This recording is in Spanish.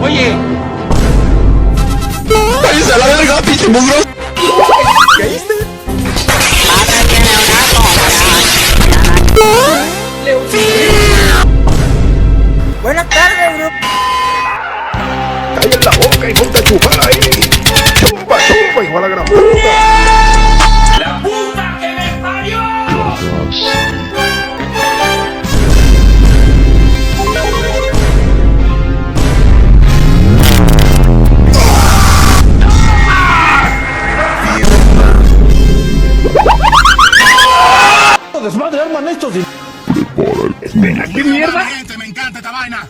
Oye. ¡Cállese a la verga, pinche mugroso! ¿Qué hice? Buenas tardes, bro. ¡Cállate la boca y ponte a chupar ahí! ¡Chupa, chupa, hijo de la gran puta! ¡La puta que me parió! ¡Desmadre, arman estos! ¿Qué mierda? Me encanta esta vaina.